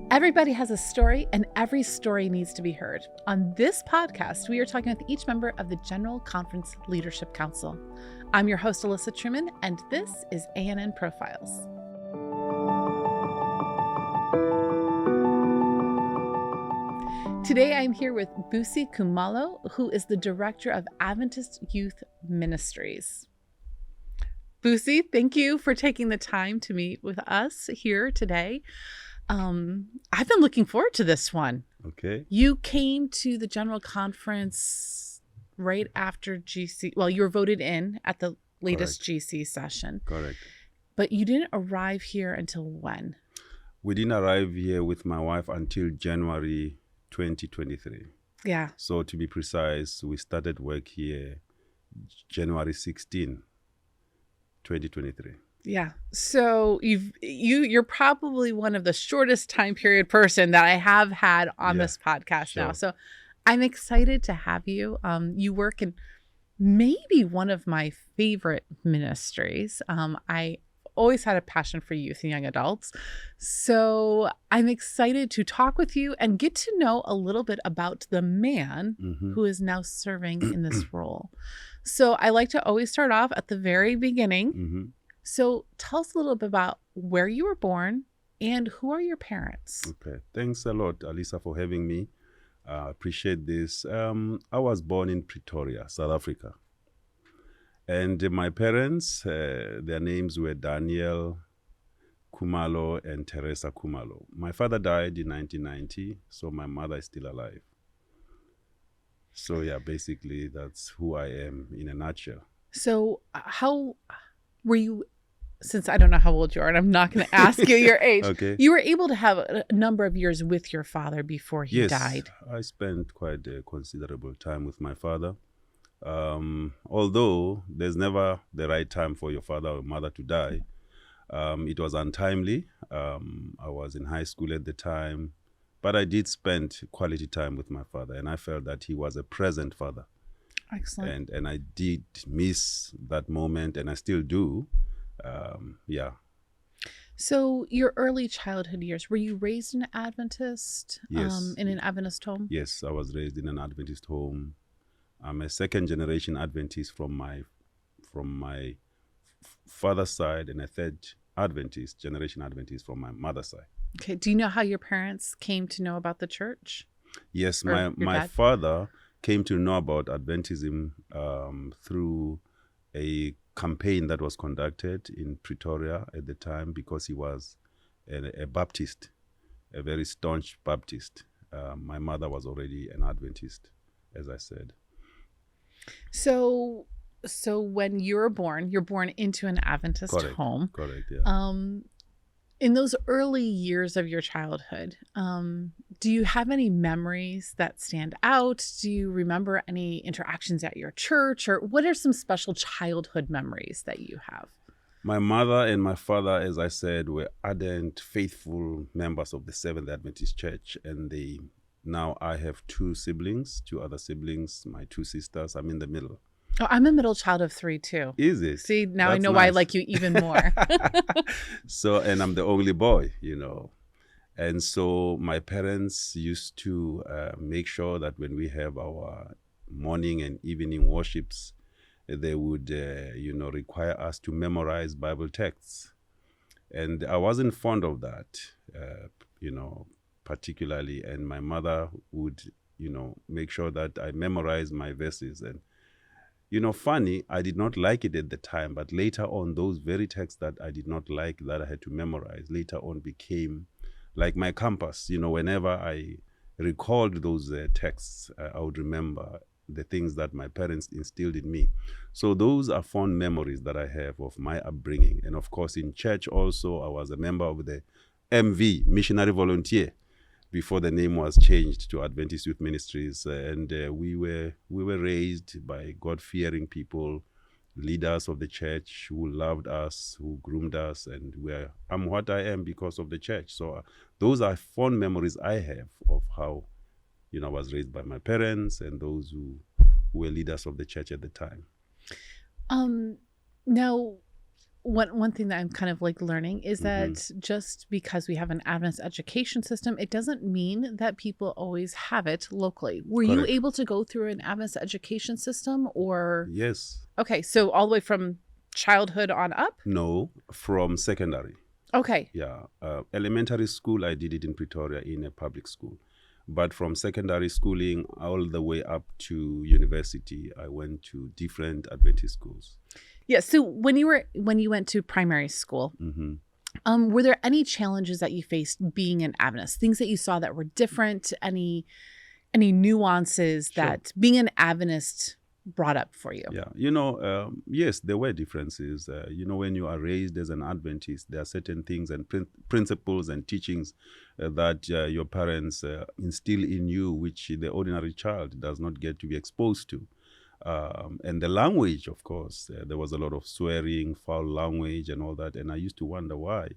Everybody has a story, and every story needs to be heard. On this podcast, we are talking with each member of the General Conference Leadership Council. I'm your host, Alyssa Truman, and this is ANN Profiles. Today, I'm here with Busi Khumalo, who is the Director of Adventist Youth Ministries. Busi, thank you for taking the time to meet with us here today. I've been looking forward to this one. Okay. You came to the General Conference right after GC. Well, you were voted in at the latest GC session. Correct. But you didn't arrive here until when? We didn't arrive here with my wife until January 2023. Yeah. So to be precise, we started work here January 16, 2023. Yeah. So you're probably one of the shortest time period person that I have had on this podcast now. So I'm excited to have you. You work in maybe one of my favorite ministries. I always had a passion for youth and young adults. So I'm excited to talk with you and get to know a little bit about the man who is now serving in this role. So I like to always start off at the very beginning. So tell us a little bit about where you were born and who are your parents? Okay. Thanks a lot, Alisa, for having me. I appreciate this. I was born in Pretoria, South Africa. And my parents, their names were Daniel Khumalo and Teresa Khumalo. My father died in 1990, so my mother is still alive. So yeah, basically that's who I am in a nutshell. So how were you, since I don't know how old you are, and I'm not going to ask you your age, Okay. You were able to have a number of years with your father before he died. I spent quite a considerable time with my father. Although there's never the right time for your father or mother to die, it was untimely. I was in high school at the time, but I did spend quality time with my father, and I felt that he was a present father. Excellent. And I did miss that moment, and I still do. So your early childhood years, were you raised an Adventist? Yes. In an Adventist home? Yes, I was raised in an Adventist home. I'm a second generation Adventist from my father's side, and a third generation Adventist from my mother's side. Okay. Do you know how your parents came to know about the church? Yes, Or my father came to know about Adventism through a campaign that was conducted in Pretoria at the time, because he was a Baptist, a very staunch Baptist. My mother was already an Adventist, as I said. So when you're born into an Adventist home. Correct, yeah. In those early years of your childhood, do you have any memories that stand out? Do you remember any interactions at your church, or what are some special childhood memories that you have? My mother and my father, as I said, were ardent, faithful members of the Seventh-day Adventist Church, and now I have two other siblings, my two sisters. I'm in the middle. Oh, I'm a middle child of 3 too. Is it? See, now That's I know why I nice. like you even more. So, and I'm the only boy, And so my parents used to make sure that when we have our morning and evening worships, they would, require us to memorize Bible texts. And I wasn't fond of that, particularly. And my mother would, make sure that I memorize my verses. And, funny, I did not like it at the time, but later on, those very texts that I did not like, that I had to memorize, later on became like my compass. Whenever I recalled those texts, I would remember the things that my parents instilled in me. So those are fond memories that I have of my upbringing. And of course, in church also, I was a member of the MV, Missionary Volunteer, before the name was changed to Adventist Youth Ministries. And we were raised by God-fearing people, leaders of the church who loved us, who groomed us, and I'm what I am because of the church. So those are fond memories I have of how, I was raised by my parents and those who were leaders of the church at the time. Now, one thing that I'm kind of like learning is Mm-hmm. that just because we have an Adventist education system, it doesn't mean that people always have it locally. Were you Correct. able to go through an Adventist education system or? Yes. Okay, so all the way from childhood on up? No, from secondary. Okay. Yeah. Elementary school, I did it in Pretoria in a public school. But from secondary schooling all the way up to university, I went to different Adventist schools. Yeah. So when you went to primary school, Mm-hmm. were there any challenges that you faced being an Adventist? Things that you saw that were different? Any nuances Sure. that being an Adventist brought up for you? Yeah, yes, there were differences. When you are raised as an Adventist, there are certain things and principles and teachings that your parents instill in you, which the ordinary child does not get to be exposed to. And the language, of course, there was a lot of swearing, foul language, and all that. And I used to wonder why.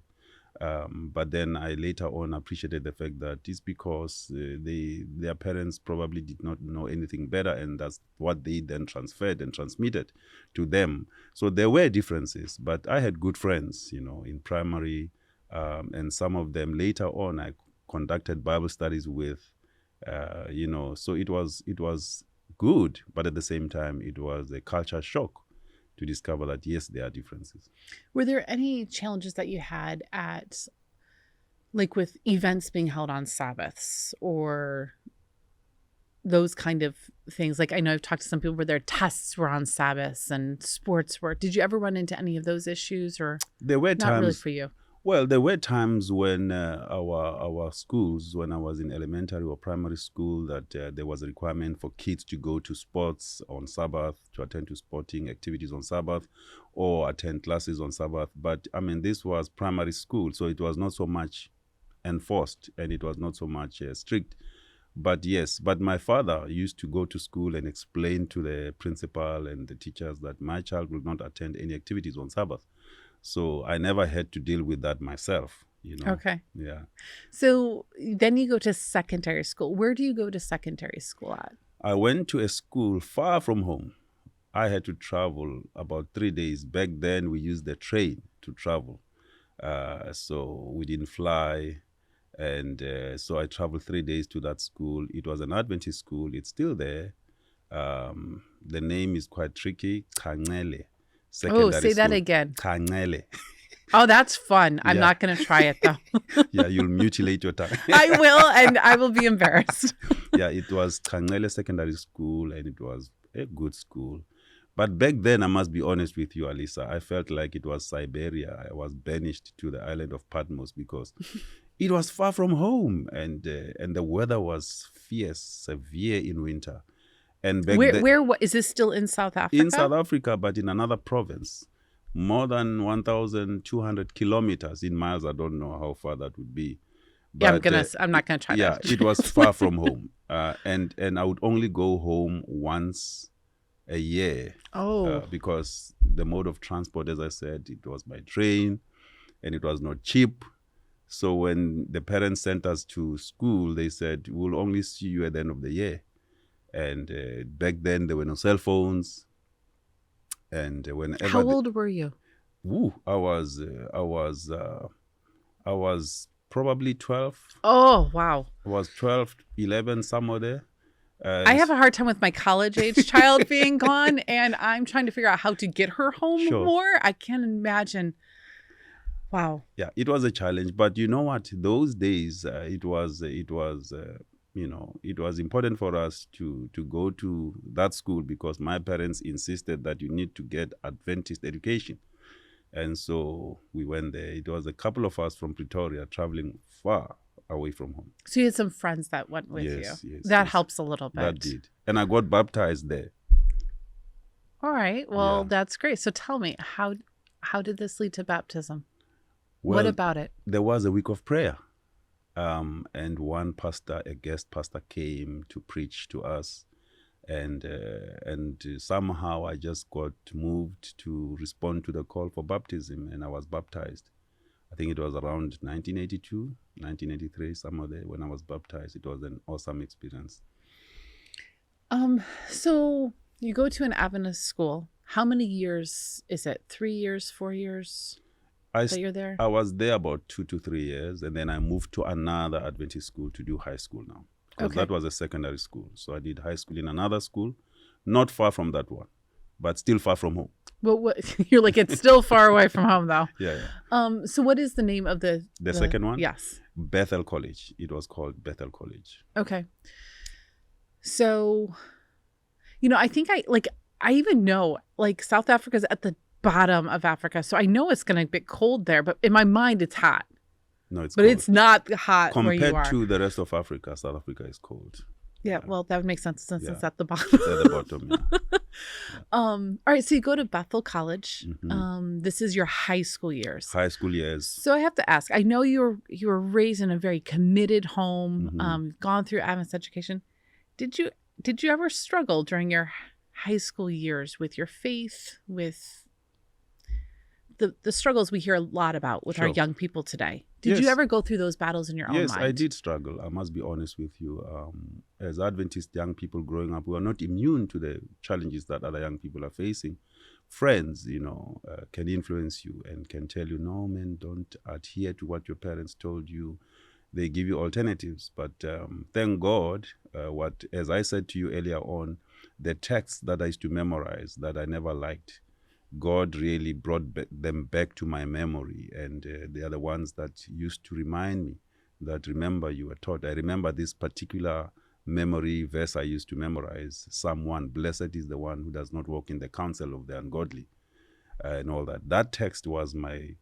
But then I later on appreciated the fact that it's because their parents probably did not know anything better, and that's what they then transferred and transmitted to them. So there were differences, but I had good friends, in primary, and some of them later on I conducted Bible studies with, so it was good, but at the same time it was a culture shock to discover that yes, there are differences. Were there any challenges that you had at, like, with events being held on Sabbaths or those kind of things? Like, I know I've talked to some people where their tests were on Sabbaths and sports were. Did you ever run into any of those issues, or There were not really times. for you? Well, there were times when our schools, when I was in elementary or primary school, that there was a requirement for kids to go to sports on Sabbath, to attend to sporting activities on Sabbath, or attend classes on Sabbath. But I mean, this was primary school, so it was not so much enforced and it was not so much strict. But yes, but my father used to go to school and explain to the principal and the teachers that my child will not attend any activities on Sabbath. So I never had to deal with that myself, Okay. Yeah. So then you go to secondary school. Where do you go to secondary school at? I went to a school far from home. I had to travel about 3 days. Back then, we used the train to travel. So we didn't fly. And so I traveled 3 days to that school. It was an Adventist school. It's still there. The name is quite tricky. Kancele. Oh, say that again. Kancele. Oh, that's fun. I'm Yeah. not going to try it, though. Yeah, you'll mutilate your tongue. I will, and I will be embarrassed. Yeah, it was Kancele Secondary School, and it was a good school. But back then, I must be honest with you, Alisa, I felt like it was Siberia. I was banished to the island of Patmos because it was far from home, and the weather was fierce, severe in winter. And back then, Is this still in South Africa? in South Africa, but in another province, more than 1,200 kilometers in miles. I don't know how far that would be. But, I'm not gonna try yeah, that. it was far from home, and I would only go home once a year. Oh, Because the mode of transport, as I said, it was by train, and it was not cheap. So when the parents sent us to school, they said, "We'll only see you at the end of the year." And back then, there were no cell phones. And whenever how old were you? I was probably 12. Oh, wow. I was 12, 11, somewhere there. I have a hard time with my college-age child being gone, and I'm trying to figure out how to get her home Sure. more. I can't imagine. Wow. Yeah, it was a challenge. But you know what? Those days, it was important for us to go to that school because my parents insisted that you need to get Adventist education. And so we went there. It was a couple of us from Pretoria traveling far away from home. So you had some friends that went with Yes, you. yes, That yes. helps a little bit. That did. And I got baptized there. All right. Well, Yeah. that's great. So tell me, how did this lead to baptism? Well, What about it? there was a week of prayer. And one pastor, a guest pastor, came to preach to us. And somehow I just got moved to respond to the call for baptism, and I was baptized. I think it was around 1982, 1983, somewhere there when I was baptized. It was an awesome experience. So you go to an Adventist school. How many years is it? 3 years, 4 years that you're there? I was there about 2 to 3 years, and then I moved to another Adventist school to do high school now. Because that was a secondary school. So I did high school in another school, not far from that one, but still far from home. Well, you're like, it's still far away from home, though. Yeah. So what is the name of the second one? Yes. Bethel College. It was called Bethel College. Okay. So, I think I even know, like, South Africa's at the bottom of Africa. So I know it's going to be cold there, but in my mind, it's hot. No, it's but cold. It's not hot compared where you are. to the rest of Africa. South Africa is cold. Yeah, well, that would make sense since it's at the bottom. It's at the bottom, yeah. All right, so you go to Bethel College. This is your high school years. High school years. So I have to ask, I know you were raised in a very committed home, gone through Adventist education. Did you ever struggle during your high school years with your faith, with the struggles we hear a lot about with our young people today? Did you ever go through those battles in your own mind? Yes, I did struggle. I must be honest with you. As Adventist young people growing up, we are not immune to the challenges that other young people are facing. Friends, can influence you and can tell you, no, man, don't adhere to what your parents told you. They give you alternatives. But thank God, as I said to you earlier on, the texts that I used to memorize that I never liked, God really brought them back to my memory, and they are the ones that used to remind me that, remember, you were taught. I remember this particular memory verse I used to memorize, Psalm 1, blessed is the one who does not walk in the counsel of the ungodly, and all that. That text was my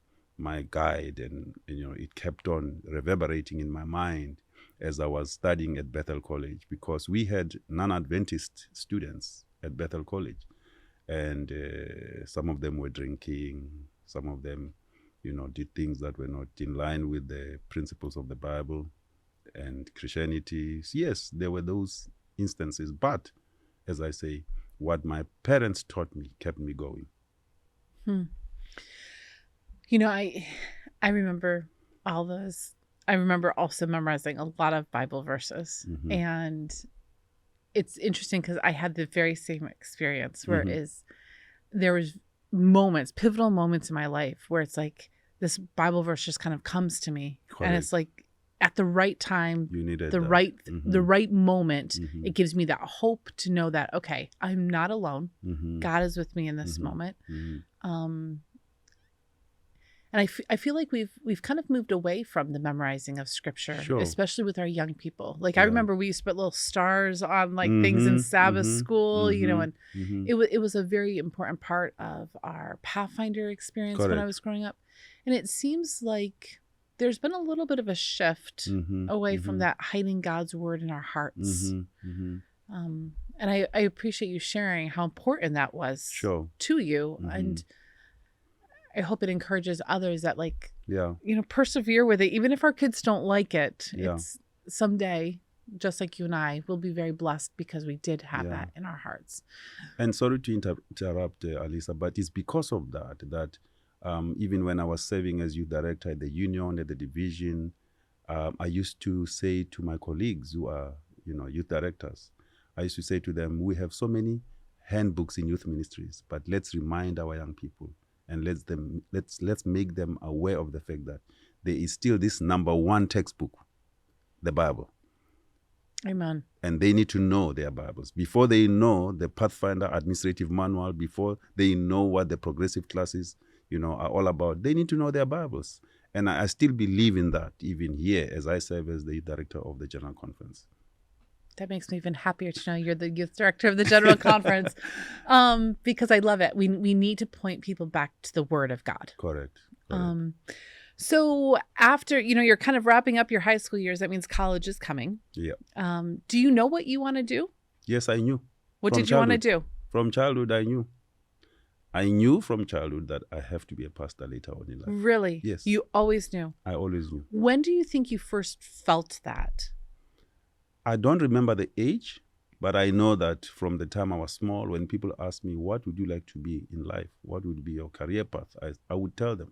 guide, and it kept on reverberating in my mind as I was studying at Bethel College, because we had non-Adventist students at Bethel College. And some of them were drinking. Some of them, did things that were not in line with the principles of the Bible and Christianity. Yes, there were those instances. But, as I say, what my parents taught me kept me going. I remember all those. I remember also memorizing a lot of Bible verses. And it's interesting because I had the very same experience where there was pivotal moments in my life where it's like this Bible verse just kind of comes to me. Correct. And it's like at the right time, you needed the right moment, it gives me that hope to know that, okay, I'm not alone. God is with me in this moment. And I feel like we've kind of moved away from the memorizing of scripture, especially with our young people. Like I remember we used to put little stars on like things in Sabbath school, and it was a very important part of our Pathfinder experience when I was growing up. And it seems like there's been a little bit of a shift away from that hiding God's word in our hearts. And I appreciate you sharing how important that was to you. And I hope it encourages others that persevere with it. Even if our kids don't like it, it's someday, just like you and I, we'll be very blessed because we did have that in our hearts. And sorry to interrupt, Alisa, but it's because of that even when I was serving as youth director at the union, at the division, I used to say to my colleagues who are, youth directors, I used to say to them, we have so many handbooks in youth ministries, but let's remind our young people and let's make them aware of the fact that there is still this number one textbook, the Bible. Amen. And they need to know their Bibles. Before they know the Pathfinder administrative manual, before they know what the progressive classes, are all about, they need to know their Bibles. And I still believe in that, even here, as I serve as the director of the General Conference. That makes me even happier to know you're the youth director of the General Conference, because I love it. We need to point people back to the Word of God. Correct. So after, you're kind of wrapping up your high school years, that means college is coming. Yeah. Do you know what you want to do? Yes, I knew. What did you want to do? From childhood, I knew. I knew from childhood that I have to be a pastor later on in life. Really? Yes. You always knew? I always knew. When do you think you first felt that? I don't remember the age, but I know that from the time I was small, when people ask me, what would you like to be in life? What would be your career path? I would tell them,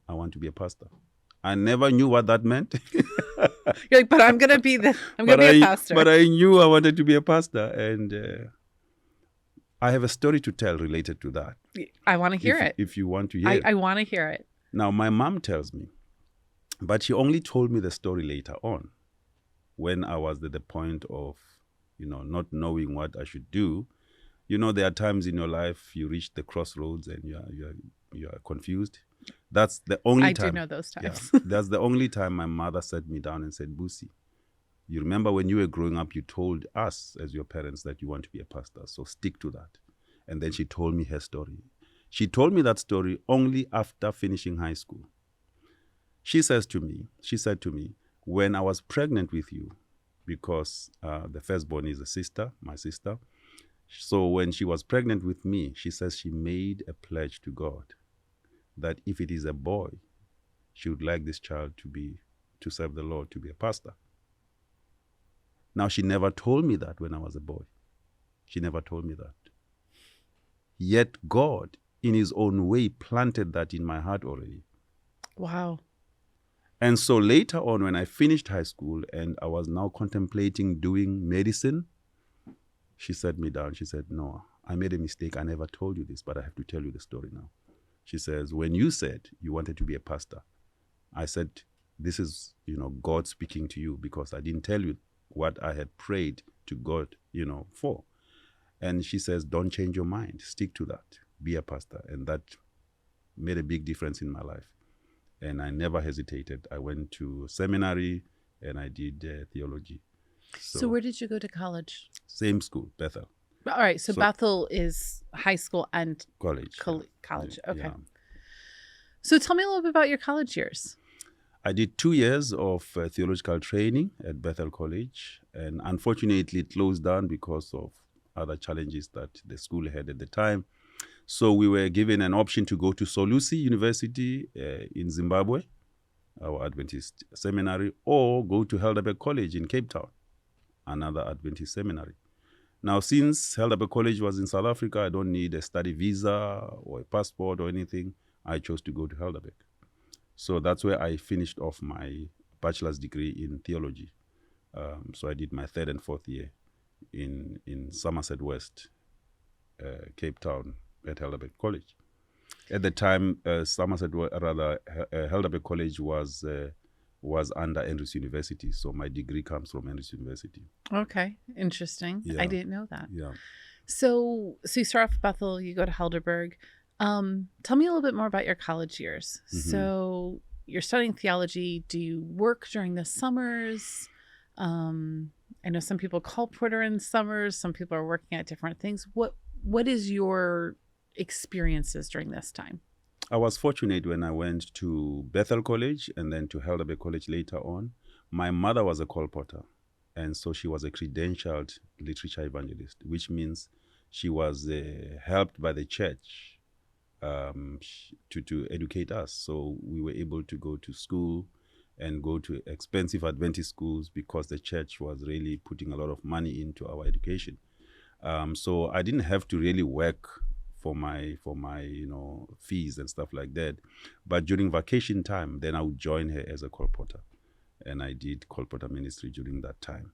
I want to be a pastor. I never knew what that meant. You're like, but I'm going to be a pastor. But I knew I wanted to be a pastor. And I have a story to tell related to that. I want to hear it. If you want to hear it. I want to hear it. Now, my mom tells me, but she only told me the story later on when I was at the point of, not knowing what I should do. There are times in your life you reach the crossroads and you are confused. That's the only time. I do know those times. Yeah, that's the only time my mother sat me down and said, Busi, you remember when you were growing up, you told us as your parents that you want to be a pastor, so stick to that. And then she told me her story. She told me that story only after finishing high school. She said to me, when I was pregnant with you, because the firstborn is my sister. So when she was pregnant with me, she says she made a pledge to God that if it is a boy, she would like this child to serve the Lord, to be a pastor. Now, she never told me that when I was a boy. She never told me that. Yet God, in his own way, planted that in my heart already. Wow. And so later on, when I finished high school and I was now contemplating doing medicine, she sat me down. She said, no, I made a mistake. I never told you this, but I have to tell you the story now. She says, when you said you wanted to be a pastor, I said, this is, God speaking to you, because I didn't tell you what I had prayed to God, for. And she says, don't change your mind. Stick to that. Be a pastor. And that made a big difference in my life. And I never hesitated. I went to seminary and I did theology. So where did you go to college? Same school, Bethel. All right. So Bethel is high school and college. College. Okay. Yeah. So tell me a little bit about your college years. I did 2 years of theological training at Bethel College. And unfortunately, it closed down because of other challenges that the school had at the time. So we were given an option to go to Solusi University in Zimbabwe, our Adventist seminary, or go to Helderberg College in Cape Town, another Adventist seminary. Now, since Helderberg College was in South Africa, I don't need a study visa or a passport or anything. I chose to go to Helderberg. So that's where I finished off my bachelor's degree in theology. So I did my 3rd and 4th year in Somerset West, Cape Town, at Helderberg College. At the time, Helderberg College was under Andrews University, so my degree comes from Andrews University. Okay, interesting. Yeah. I didn't know that. Yeah. So you start off at Bethel, you go to Helderberg. Tell me a little bit more about your college years. Mm-hmm. So you're studying theology. Do you work during the summers? I know some people call Porter in summers. Some people are working at different things. What is your experiences during this time? I was fortunate when I went to Bethel College and then to Helderberg College later on. My mother was a colporter, and so she was a credentialed literature evangelist, which means she was helped by the church to educate us. So we were able to go to school and go to expensive Adventist schools because the church was really putting a lot of money into our education. So I didn't have to really work for my fees and stuff like that. But during vacation time, then I would join her as a colporter, and I did colporter ministry during that time,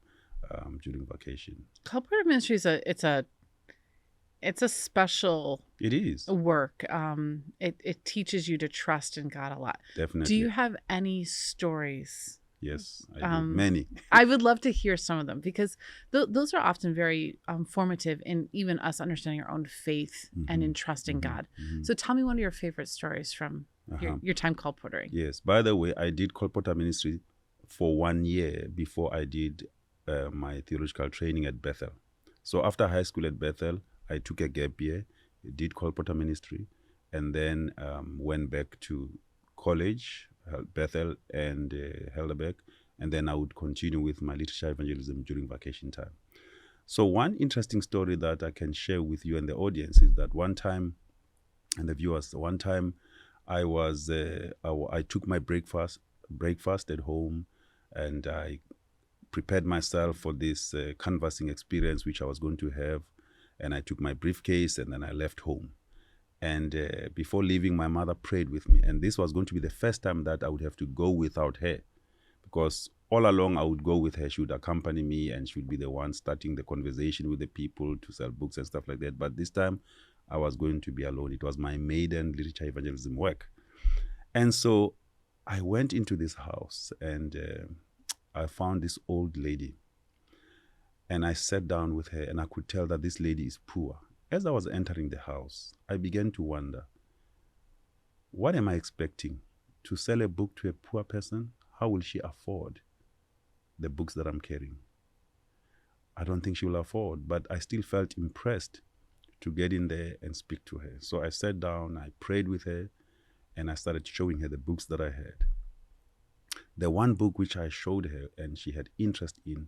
during vacation. Colporter ministry it's a special work. It teaches you to trust in God a lot. Definitely. Do you have any stories? Yes, I do. Many. I would love to hear some of them, because those are often very formative in even us understanding our own faith and in trusting God. Mm-hmm. So tell me one of your favorite stories from your time colportering. Yes. By the way, I did colporter ministry for 1 year before I did my theological training at Bethel. So after high school at Bethel, I took a gap year, did colporter ministry, and then went back to college, Bethel and Helderberg, and then I would continue with my literature evangelism during vacation time. So one interesting story that I can share with you and the audience is that one time, and the viewers, I took my breakfast at home, and I prepared myself for this canvassing experience which I was going to have, and I took my briefcase and then I left home. And before leaving, my mother prayed with me. And this was going to be the first time that I would have to go without her, because all along I would go with her. She would accompany me and she would be the one starting the conversation with the people to sell books and stuff like that. But this time I was going to be alone. It was my maiden literature evangelism work. And so I went into this house and I found this old lady. And I sat down with her and I could tell that this lady is poor. As I was entering the house, I began to wonder, what am I expecting? To sell a book to a poor person? How will she afford the books that I'm carrying? I don't think she will afford, but I still felt impressed to get in there and speak to her. So I sat down, I prayed with her, and I started showing her the books that I had. The one book which I showed her and she had interest in,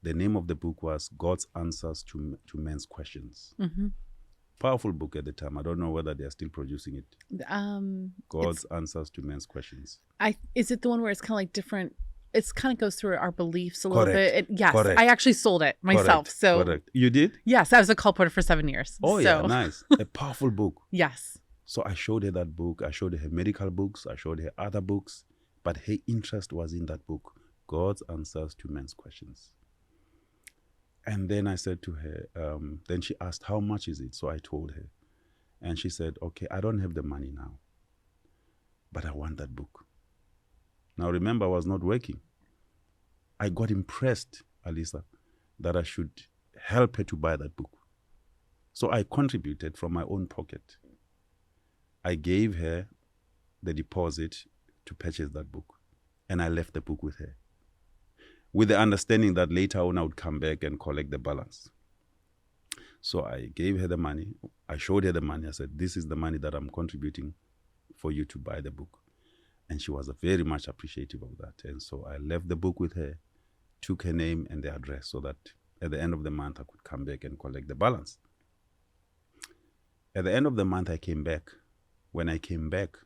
the name of the book was God's Answers to Men's Questions. Mm-hmm. Powerful book at the time. I don't know whether they are still producing it. God's Answers to Men's Questions. Is it the one where it's kind of like different? It's kind of goes through our beliefs a little bit. Yes, Correct. I actually sold it myself. So correct. You did? Yes, I was a colporteur for 7 years. Oh, so. Yeah, nice. A powerful book. Yes. So I showed her that book. I showed her medical books. I showed her other books. But her interest was in that book, God's Answers to Men's Questions. And then I said to her, then she asked, how much is it? So I told her. And she said, okay, I don't have the money now, but I want that book. Now remember, I was not working. I got impressed, Alisa, that I should help her to buy that book. So I contributed from my own pocket. I gave her the deposit to purchase that book, and I left the book with her, with the understanding that later on I would come back and collect the balance. So I gave her the money. I showed her the money. I said, this is the money that I'm contributing for you to buy the book. And she was very much appreciative of that. And so I left the book with her, took her name and the address so that at the end of the month I could come back and collect the balance. At the end of the month I came back. When I came back,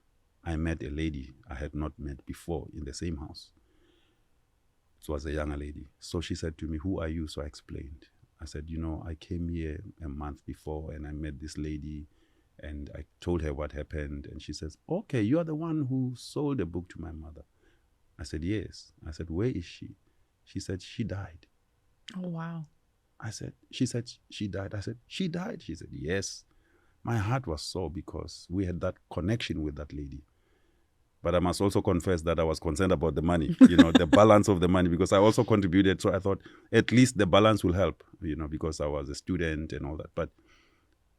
I met a lady I had not met before in the same house. It was a younger lady. So she said to me, who are you? So I explained. I said, I came here a month before and I met this lady and I told her what happened. And she says, okay, you are the one who sold a book to my mother. I said, yes. I said, where is she? She said, she died. Oh, wow. She said, she died. I said, she died? She said, yes. My heart was sore because we had that connection with that lady. But I must also confess that I was concerned about the money, the balance of the money, because I also contributed. So I thought at least the balance will help, because I was a student and all that.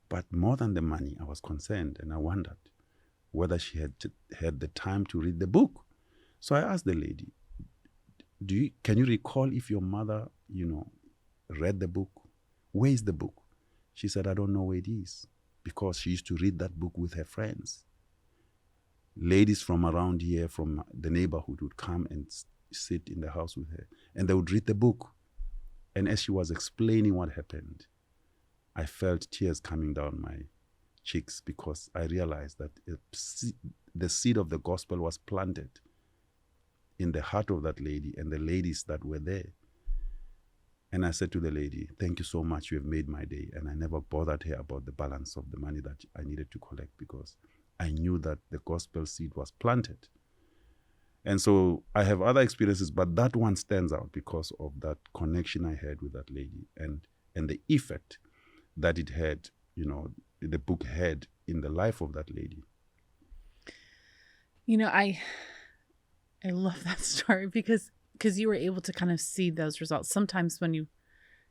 But more than the money, I was concerned and I wondered whether she had had the time to read the book. So I asked the lady, can you recall if your mother, read the book? Where is the book? She said, I don't know where it is, because she used to read that book with her friends. Ladies from around here, from the neighborhood, would come and sit in the house with her, and they would read the book. And as she was explaining what happened, I felt tears coming down my cheeks, because I realized that the seed of the gospel was planted in the heart of that lady and the ladies that were there. And I said to the lady, thank you so much, you have made my day. And I never bothered her about the balance of the money that I needed to collect, because I knew that the gospel seed was planted. And so I have other experiences, but that one stands out because of that connection I had with that lady and the effect that it had, the book had in the life of that lady. I love that story because you were able to kind of see those results. Sometimes when you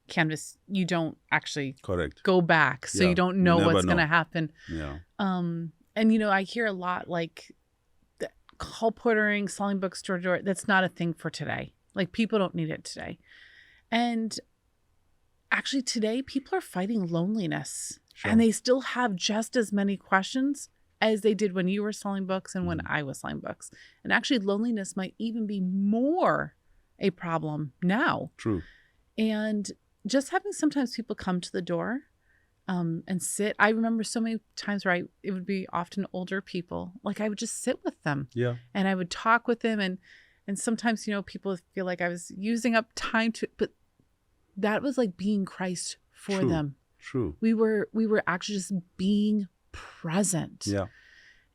canvas, you don't actually go back, so you don't know what's going to happen. Yeah. And I hear a lot like the colporteuring, selling books door to door. That's not a thing for today. Like, people don't need it today. And actually today people are fighting loneliness. Sure. And they still have just as many questions as they did when you were selling books and when I was selling books. And actually loneliness might even be more a problem now. True. And just having sometimes people come to the door and sit. I remember so many times where it would be often older people. Like, I would just sit with them. Yeah. And I would talk with them. And sometimes, people feel like I was using up time but that was like being Christ for them. True. We were actually just being present. Yeah.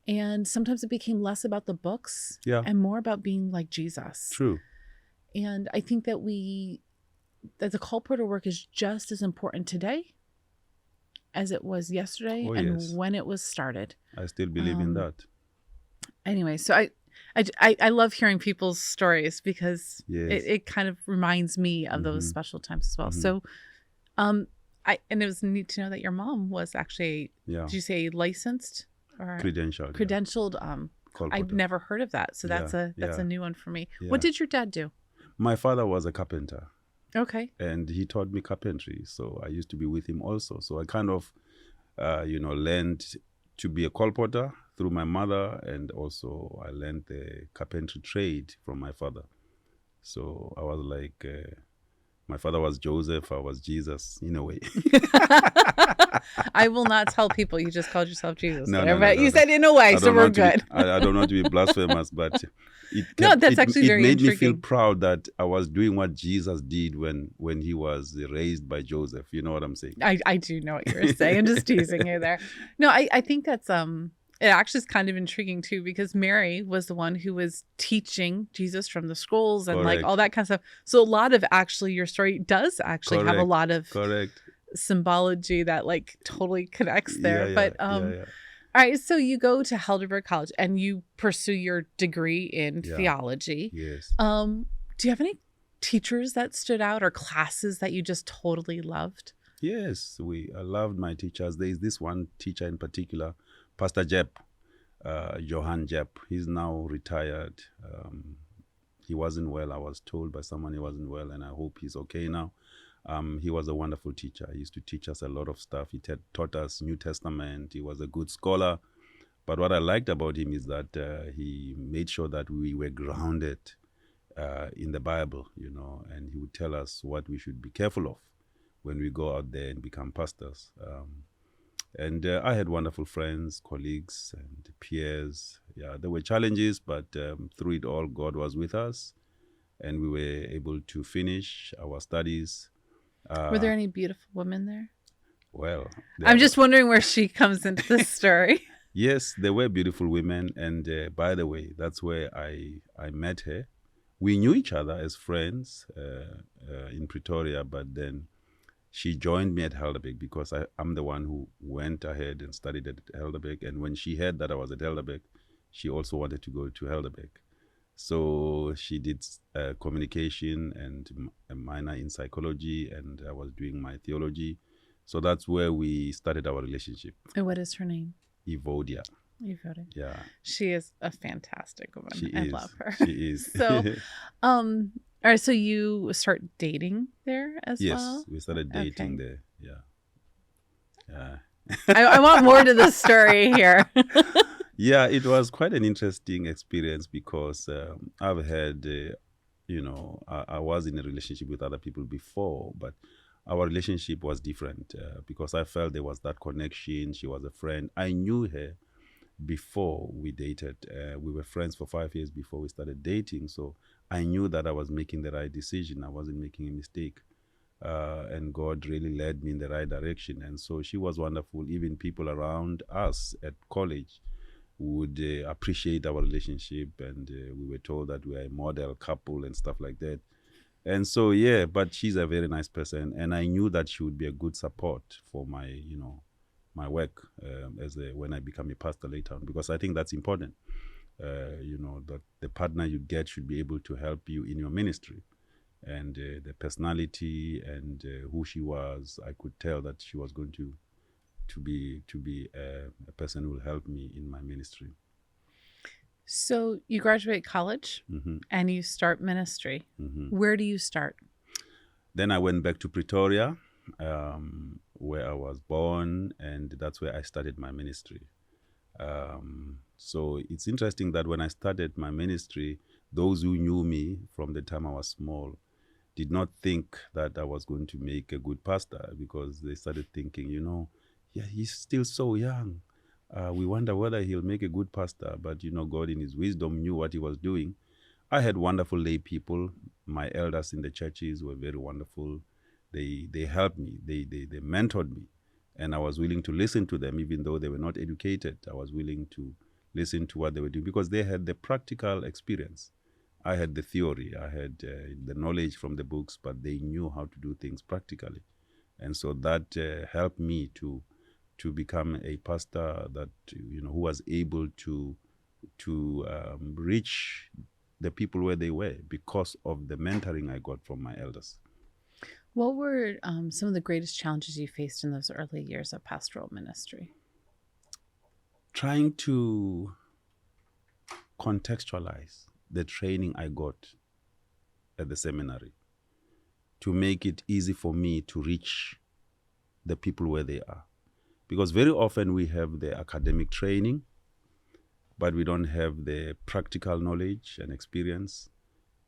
And sometimes it became less about the books and more about being like Jesus. True. And I think that the call porter work is just as important today as it was yesterday when it was started. I still believe in that. Anyway, so I love hearing people's stories because it kind of reminds me of those special times as well. So, and it was neat to know that your mom was actually, did you say licensed or credentialed? I've never heard of that. So that's a new one for me. Yeah. What did your dad do? My father was a carpenter. Okay. And he taught me carpentry. So I used to be with him also. So I kind of, learned to be a colporter through my mother. And also I learned the carpentry trade from my father. So I was like, my father was Joseph. I was Jesus in a way. I will not tell people you just called yourself Jesus. No, you said in a way, so we're good. I don't want to be blasphemous, but it made me feel proud that I was doing what Jesus did when he was raised by Joseph. You know what I'm saying? I do know what you're saying. I'm just teasing you there. No, I think that's it actually is kind of intriguing too, because Mary was the one who was teaching Jesus from the scrolls and like all that kind of stuff. So a lot of actually your story does actually have a lot of symbology that like totally connects there. All right, so you go to Heidelberg College and you pursue your degree in theology. Yes. Do you have any teachers that stood out or classes that you just totally loved? Yes, I loved my teachers. There is this one teacher in particular, Pastor Jep, Johann Jep. He's now retired. He wasn't well. I was told by someone he wasn't well, and I hope he's okay now. He was a wonderful teacher. He used to teach us a lot of stuff. He taught us New Testament. He was a good scholar. But what I liked about him is that he made sure that we were grounded in the Bible, and he would tell us what we should be careful of when we go out there and become pastors. And I had wonderful friends, colleagues, and peers. Yeah, there were challenges, but through it all, God was with us, and we were able to finish our studies. Were there any beautiful women there? Well, I'm just wondering where she comes into the story. Yes, there were beautiful women, and by the way, that's where I met her. We knew each other as friends in Pretoria, but then she joined me at Heidelberg because I'm the one who went ahead and studied at Heidelberg. And when she heard that I was at Heidelberg, she also wanted to go to Heidelberg. So she did communication and a minor in psychology, and I was doing my theology. So that's where we started our relationship. And what is her name? Evodia. Evodia. Yeah. She is a fantastic woman. I love her. She is. So, all right, so you start dating there as well? Yes, we started dating there. Yeah. I want more to the story here. Yeah, it was quite an interesting experience because I've had, I was in a relationship with other people before, but our relationship was different because I felt there was that connection. She was a friend. I knew her before we dated. We were friends for 5 years before we started dating. So I knew that I was making the right decision. I wasn't making a mistake. And God really led me in the right direction. And so she was wonderful. Even people around us at college would appreciate our relationship. And we were told that we are a model couple and stuff like that. And so, but she's a very nice person. And I knew that she would be a good support for my, my work when I become a pastor later on, because I think that's important. That the partner you get should be able to help you in your ministry. And the personality and who she was, I could tell that she was going to be a person who will help me in my ministry. So you graduate college and you start ministry. Where do you start? Then I went back to Pretoria, where I was born, and that's where I started my ministry. So it's interesting that when I started my ministry, those who knew me from the time I was small did not think that I was going to make a good pastor, because they started thinking, he's still so young. We wonder whether he'll make a good pastor. But, God in his wisdom knew what he was doing. I had wonderful lay people. My elders in the churches were very wonderful. They helped me. They mentored me. And I was willing to listen to them, even though they were not educated. I was willing to listen to what they were doing because they had the practical experience. I had the theory, I had the knowledge from the books, but they knew how to do things practically. And so that helped me to become a pastor that, who was able to reach the people where they were because of the mentoring I got from my elders. What were some of the greatest challenges you faced in those early years of pastoral ministry? Trying to contextualize the training I got at the seminary to make it easy for me to reach the people where they are. Because very often we have the academic training, but we don't have the practical knowledge and experience.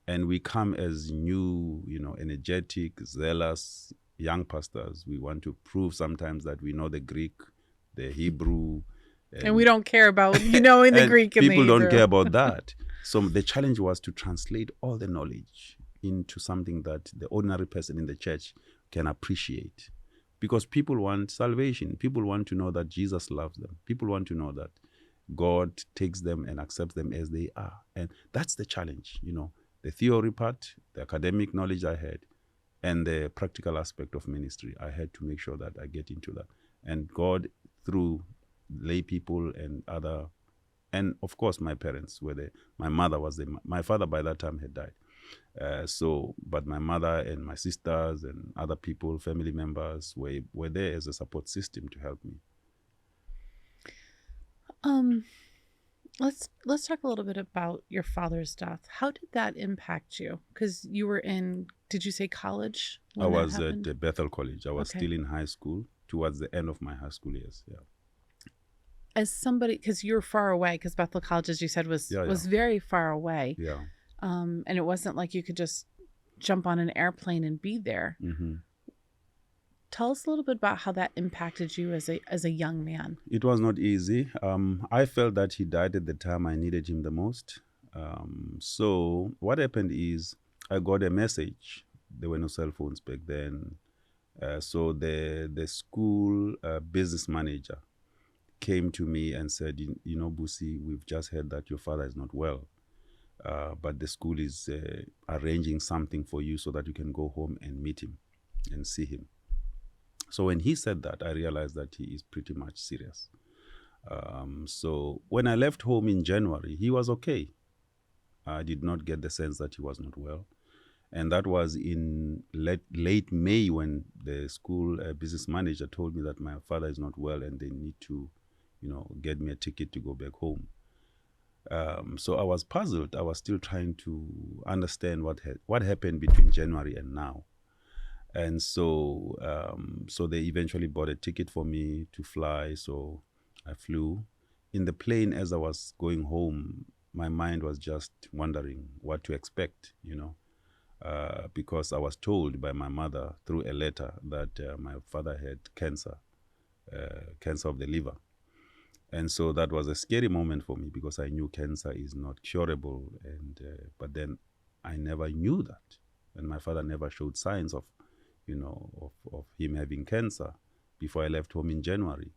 And we come as new, energetic, zealous young pastors. We want to prove sometimes that we know the Greek, the Hebrew. And we don't care about knowing the Greek and the Hebrew. People don't care about that. So the challenge was to translate all the knowledge into something that the ordinary person in the church can appreciate. Because people want salvation. People want to know that Jesus loves them. People want to know that God takes them and accepts them as they are. And that's the challenge, the theory part, the academic knowledge I had, and the practical aspect of ministry. I had to make sure that I get into that. And God, through lay people and other, and of course my parents were there. My mother was there. My father by that time had died. But my mother and my sisters and other people, family members, were there as a support system to help me. Let's talk a little bit about your father's death. How did that impact you? Because you were in, did you say college? I was at Bethel College. I was still in high school, towards the end of my high school years. Yeah. As somebody, because you're far away, because Bethel College, as you said, was very far away. Yeah. And it wasn't like you could just jump on an airplane and be there. Mm-hmm. Tell us a little bit about how that impacted you as a young man. It was not easy. I felt that he died at the time I needed him the most. So what happened is I got a message. There were no cell phones back then. So the school business manager came to me and said, Busi, we've just heard that your father is not well. But the school is arranging something for you so that you can go home and meet him and see him. So when he said that, I realized that he is pretty much serious. So when I left home in January, he was okay. I did not get the sense that he was not well. And that was in late May when the school business manager told me that my father is not well and they need to, get me a ticket to go back home. So I was puzzled. I was still trying to understand what happened between January and now. And so they eventually bought a ticket for me to fly. So I flew. In the plane, as I was going home, my mind was just wondering what to expect, because I was told by my mother through a letter that my father had cancer of the liver. And so that was a scary moment for me because I knew cancer is not curable. But then I never knew that. And my father never showed signs of him having cancer before I left home in January.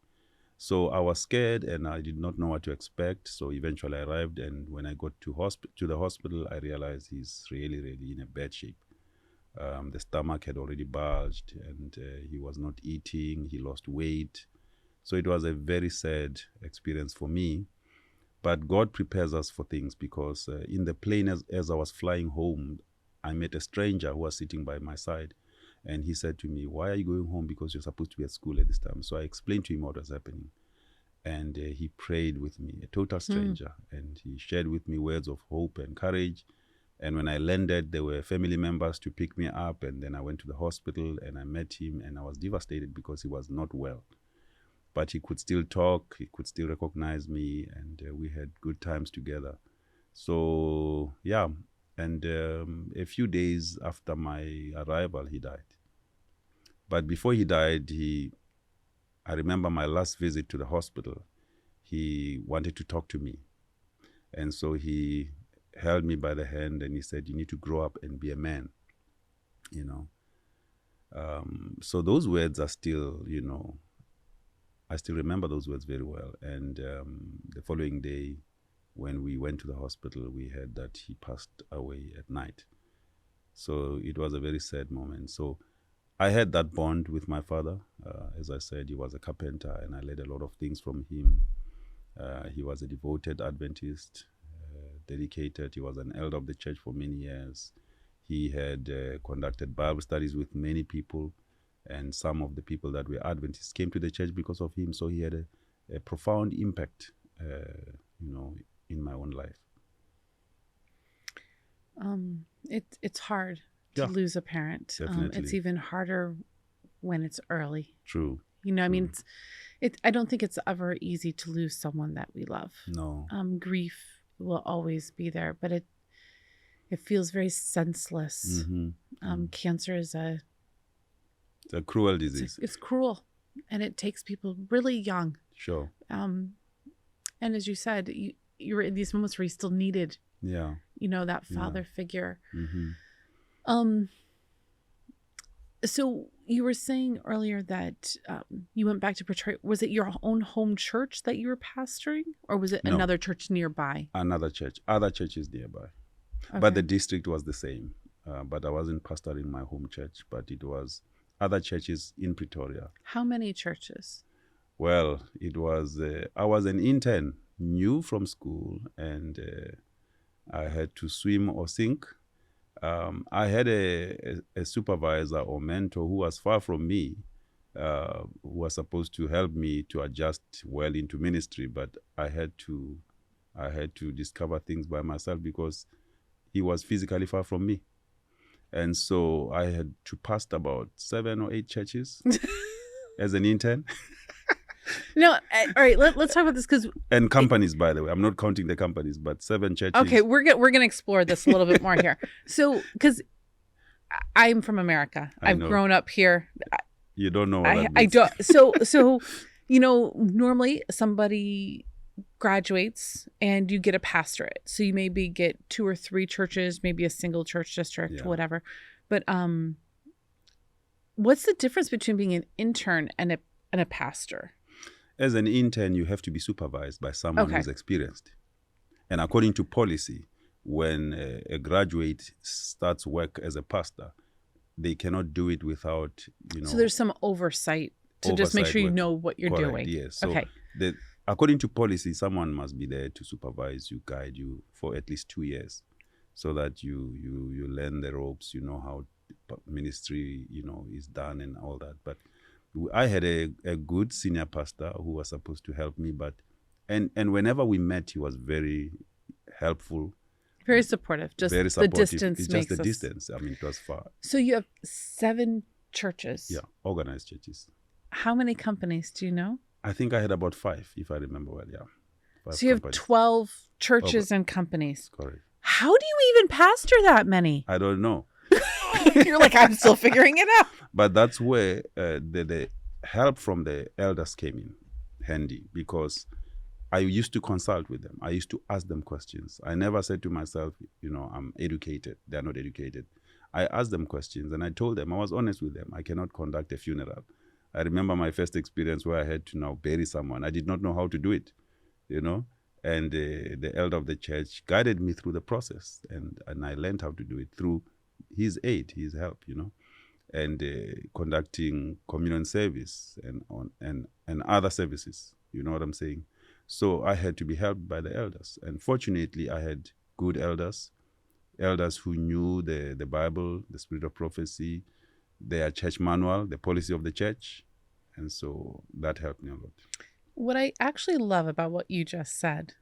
So I was scared and I did not know what to expect. So eventually I arrived, and when I got to the hospital, I realized he's really, really in a bad shape. The stomach had already bulged and he was not eating, he lost weight. So it was a very sad experience for me. But God prepares us for things because in the plane as I was flying home, I met a stranger who was sitting by my side. And he said to me, "Why are you going home? Because you're supposed to be at school at this time." So I explained to him what was happening. And he prayed with me, a total stranger. And he shared with me words of hope and courage. And when I landed, there were family members to pick me up. And then I went to the hospital and I met him. And I was devastated because he was not well. But he could still talk. He could still recognize me. And we had good times together. So, yeah. And a few days after my arrival, he died. But before he died, I remember my last visit to the hospital, he wanted to talk to me. And so he held me by the hand and he said, "You need to grow up and be a man," So those words are still, I still remember those words very well. And the following day, when we went to the hospital, we heard that he passed away at night. So it was a very sad moment. So I had that bond with my father. As I said, he was a carpenter, and I learned a lot of things from him. He was a devoted Adventist, dedicated. He was an elder of the church for many years. He had conducted Bible studies with many people, and some of the people that were Adventists came to the church because of him. So he had a profound impact, in my own life. It's hard to lose a parent. It's even harder when it's early. True. I mean, I don't think it's ever easy to lose someone that we love. No. Grief will always be there, but it feels very senseless. Mm-hmm. Cancer is it's a cruel disease. It's cruel, and it takes people really young. Sure. And as you said, you were in these moments where you still needed, that father figure. Mm-hmm. So you were saying earlier that you went back to Detroit. Was it your own home church that you were pastoring, or was it another church nearby? Another church. Other churches nearby. Okay. But the district was the same. But I wasn't pastoring my home church, but it was other churches in Pretoria. How many churches? Well, it was, I was an intern, new from school, and I had to swim or sink. I had a supervisor or mentor who was far from me, who was supposed to help me to adjust well into ministry, but I had to discover things by myself because he was physically far from me. And so I had to pastor about 7 or 8 churches as an intern. No, all right. Let's talk about this and companies, by the way. I'm not counting the companies, but 7 churches. Okay, we're gonna explore this a little bit more here. So, because I'm from America, I've grown up here. You don't know what that means. I don't. So normally somebody graduates and you get a pastorate. So you maybe get 2 or 3 churches, maybe a single church district, whatever. But what's the difference between being an intern and a pastor? As an intern, you have to be supervised by someone who's experienced. And according to policy, when a graduate starts work as a pastor, they cannot do it without, So there's some oversight to just make sure you know what you're doing. Yes. So according to policy, someone must be there to supervise you, guide you for at least 2 years, so that you learn the ropes, how ministry, is done and all that. But I had a good senior pastor who was supposed to help me, and whenever we met, he was very helpful. Very supportive. Just very supportive. The distance it's just the distance. I mean, it was far. So you have 7 churches. Yeah, organized churches. How many companies do you know? I think I had about 5, if I remember well, 5 so you have 12 churches and companies. Correct. How do you even pastor that many? I don't know. You're like, I'm still figuring it out. But that's where the help from the elders came in handy, because I used to consult with them. I used to ask them questions. I never said to myself, I'm educated. They're not educated. I asked them questions, and I told them, I was honest with them. I cannot conduct a funeral. I remember my first experience where I had to now bury someone. I did not know how to do it, and the elder of the church guided me through the process, and I learned how to do it through his aid, his help, and conducting communion service and other services. You know what I'm saying? So I had to be helped by the elders, and fortunately, I had good elders who knew the Bible, the spirit of prophecy, their church manual, the policy of the church, and so that helped me a lot. What I actually love about what you just said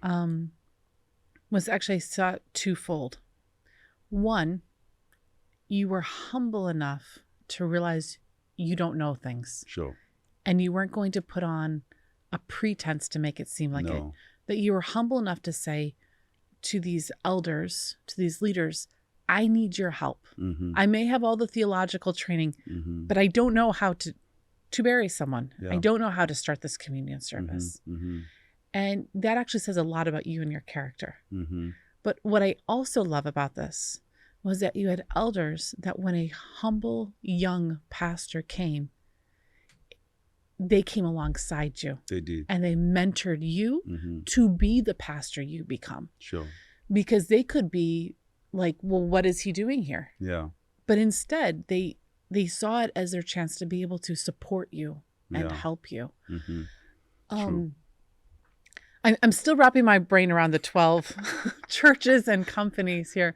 was actually twofold. One, you were humble enough to realize you don't know things. Sure. And you weren't going to put on a pretense to make it seem like it. That you were humble enough to say to these elders, to these leaders, I need your help. Mm-hmm. I may have all the theological training, but I don't know how to bury someone. Yeah. I don't know how to start this communion service. Mm-hmm. And that actually says a lot about you and your character. Mm-hmm. But what I also love about this was that you had elders that when a humble young pastor came, they came alongside you. They did. And they mentored you to be the pastor you become. Sure. Because they could be like, well, what is he doing here? Yeah. But instead, they saw it as their chance to be able to support you and help you. True. I'm still wrapping my brain around the 12 churches and companies here.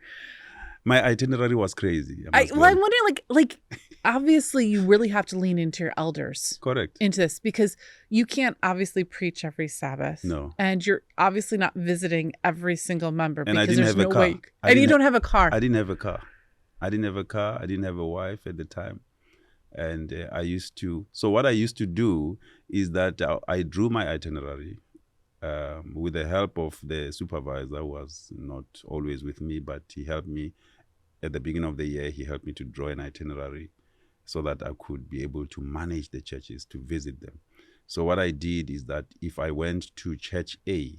My itinerary was crazy. I'm wondering, like, obviously you really have to lean into your elders. Correct. Into this, because you can't obviously preach every Sabbath. No. And you're obviously not visiting every single member And because there's no way. And you don't have a car. I didn't have a car. I didn't have a wife at the time. And so what I used to do is that I drew my itinerary with the help of the supervisor, who was not always with me, but he helped me at the beginning of the year. He helped me to draw an itinerary so that I could be able to manage the churches, to visit them. So what I did is that if I went to church A,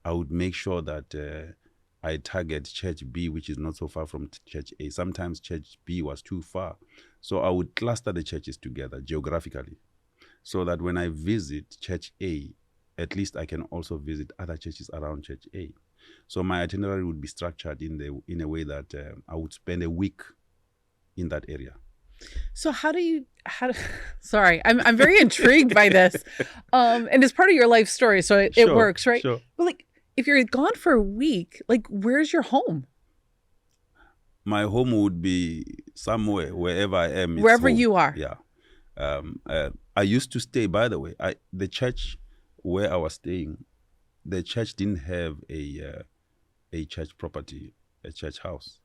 I would make sure that I target church B, which is not so far from church A. Sometimes church B was too far. So I would cluster the churches together geographically so that when I visit church A, at least I can also visit other churches around church A. So my itinerary would be structured in a way that I would spend a week in that area. So sorry, I'm very intrigued by this. And it's part of your life story, so it works, right? Sure. But like, if you're gone for a week, like, where's your home? My home would be somewhere, wherever I am. Wherever you are. Yeah. I used to stay, by the way, the church where I was staying, the church didn't have a church property, a church house.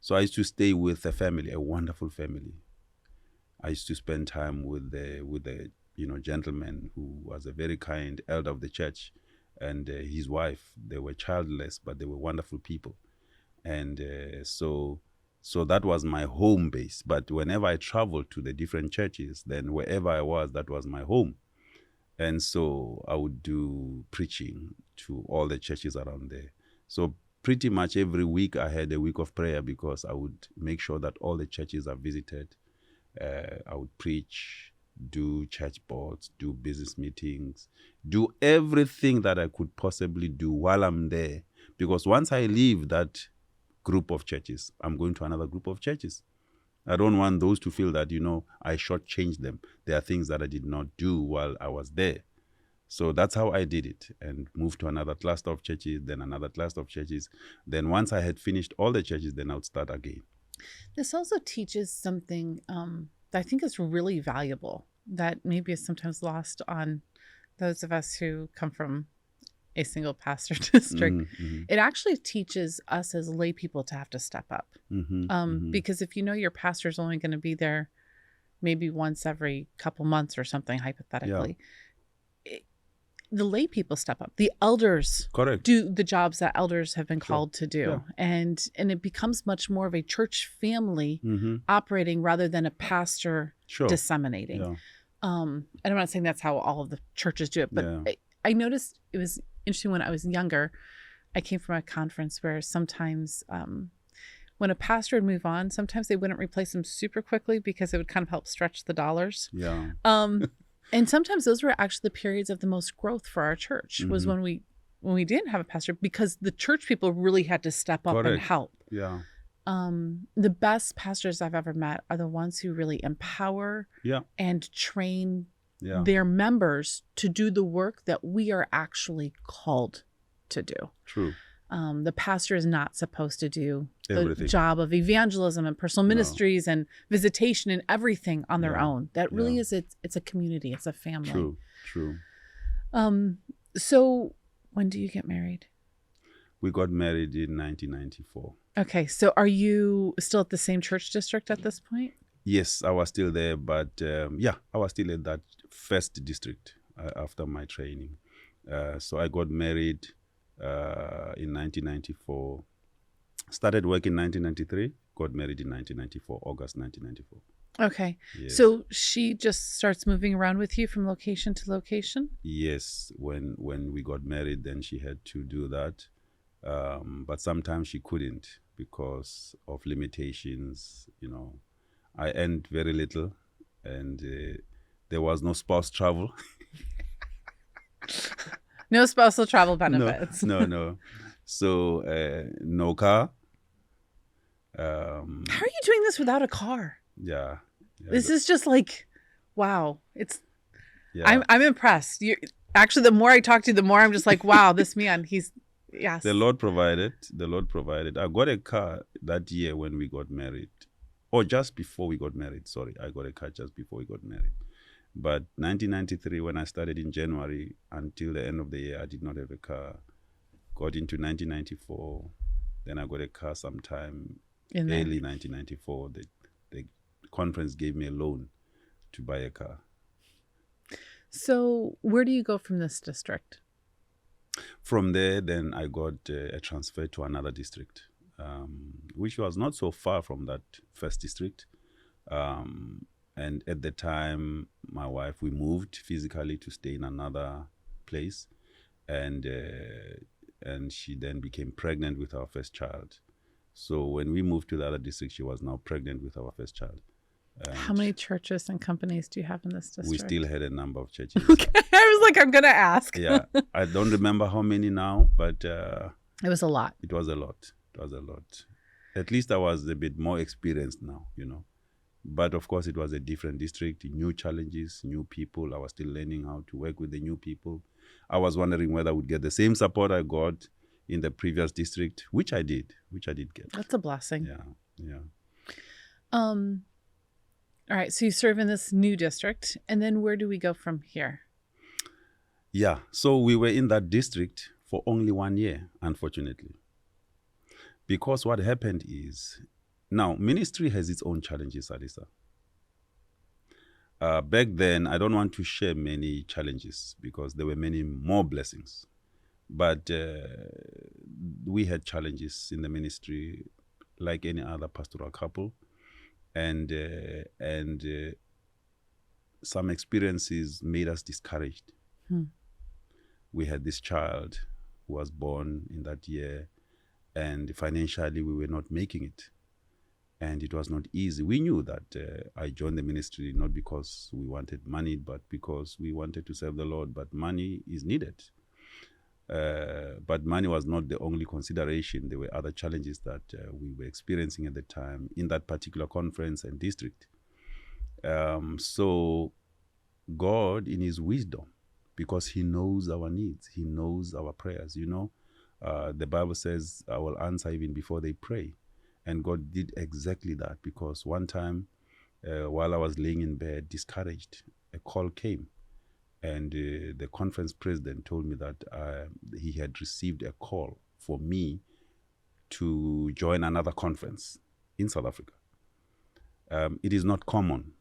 So I used to stay with a family, a wonderful family. I used to spend time with the gentleman who was a very kind elder of the church, and his wife. They were childless, but they were wonderful people. And so that was my home base. But whenever I traveled to the different churches, then wherever I was, that was my home. And so I would do preaching to all the churches around there. So pretty much every week I had a week of prayer, because I would make sure that all the churches are visited. I would preach, do church boards, do business meetings, do everything that I could possibly do while I'm there. Because once I leave that group of churches, I'm going to another group of churches. I don't want those to feel that, I shortchanged them. There are things that I did not do while I was there. So that's how I did it, and moved to another cluster of churches, then another cluster of churches. Then once I had finished all the churches, then I would start again. This also teaches something that I think is really valuable, that maybe is sometimes lost on those of us who come from a single pastor district. Mm-hmm. It actually teaches us as lay people to have to step up. Because if your pastor is only going to be there maybe once every couple months or something, hypothetically, the lay people step up. The elders do the jobs that elders have been called to do. Yeah. And it becomes much more of a church family operating rather than a pastor disseminating. Yeah. And I'm not saying that's how all of the churches do it, but I noticed it was interesting when I was younger. I came from a conference where sometimes when a pastor would move on, sometimes they wouldn't replace him super quickly because it would kind of help stretch the dollars. Yeah. And sometimes those were actually the periods of the most growth for our church, was when we didn't have a pastor, because the church people really had to step up and help. Yeah. The best pastors I've ever met are the ones who really empower and train their members to do the work that we are actually called to do. True. The pastor is not supposed to do the job of evangelism and personal ministries and visitation and everything on their own. That really is, it's a community. It's a family. True. So when do you get married? We got married in 1994. Okay. So are you still at the same church district at this point? Yes, I was still there, but I was still in that first district after my training. So I got married in 1994, started work in 1993, got married in 1994, August 1994. Okay. Yes. So she just starts moving around with you from location to location? Yes. When we got married, then she had to do that. But sometimes she couldn't because of limitations. I earned very little, and There was no spouse travel. No spousal travel benefits. No. So no car. How are you doing this without a car? Yeah. This is just like, wow. Yeah. I'm impressed. Actually, the more I talk to you, the more I'm just like, wow, this man, yes. The Lord provided. I got a car that year when we got married. Or just before we got married. Sorry, I got a car just before we got married. But 1993, when I started in January, until the end of the year, I did not have a car. Got into 1994. Then I got a car sometime early 1994. The conference gave me a loan to buy a car. So where do you go from this district? From there, then I got a transfer to another district, which was not so far from that first district. And at the time, my wife, we moved physically to stay in another place. And she then became pregnant with our first child. So when we moved to the other district, she was now pregnant with our first child. How many churches and companies do you have in this district? We still had a number of churches. Okay. I was like, I'm going to ask. Yeah. I don't remember how many now, but... it was a lot. It was a lot. At least I was a bit more experienced now, But of course, it was a different district, new challenges, new people. I was still learning how to work with the new people. I was wondering whether I would get the same support I got in the previous district, which I did get. That's a blessing. Yeah. All right. So you serve in this new district, and then where do we go from here? Yeah. So we were in that district for only 1 year, unfortunately. Because what happened is, now ministry has its own challenges, Alisa. Back then, I don't want to share many challenges because there were many more blessings. But we had challenges in the ministry like any other pastoral couple. And some experiences made us discouraged. We had this child who was born in that year, and financially we were not making it. And it was not easy. We knew that I joined the ministry not because we wanted money, but because we wanted to serve the Lord. But money is needed. But money was not the only consideration. There were other challenges that we were experiencing at the time in that particular conference and district. So God, in his wisdom, because he knows our needs, he knows our prayers, the Bible says, I will answer even before they pray. And God did exactly that, because one time while I was laying in bed, discouraged, a call came. And the conference president told me that he had received a call for me to join another conference in South Africa. It is not common.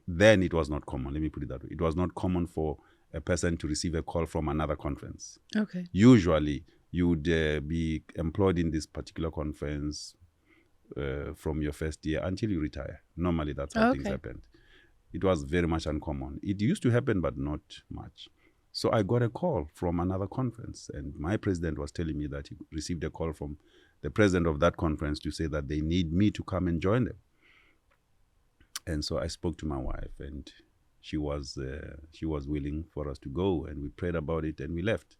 Then it was not common. Let me put it that way. It was not common for a person to receive a call from another conference. Okay. Usually, you would be employed in this particular conference from your first year until you retire. Normally, that's how things happened. It was very much uncommon. It used to happen, but not much. So I got a call from another conference, and my president was telling me that he received a call from the president of that conference to say that they need me to come and join them. And so I spoke to my wife, and she was willing for us to go, and we prayed about it, and we left.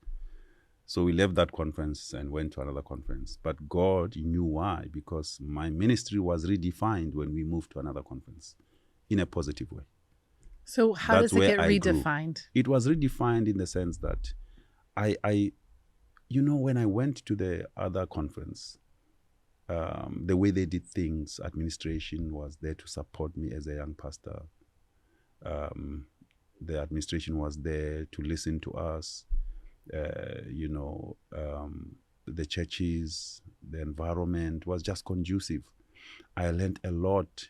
So we left that conference and went to another conference. But God knew why, because my ministry was redefined when we moved to another conference. In a positive way. So how does it get redefined? It was redefined in the sense that I when I went to the other conference, the way they did things, administration was there to support me as a young pastor. The administration was there to listen to us. The churches, the environment was just conducive. I learned a lot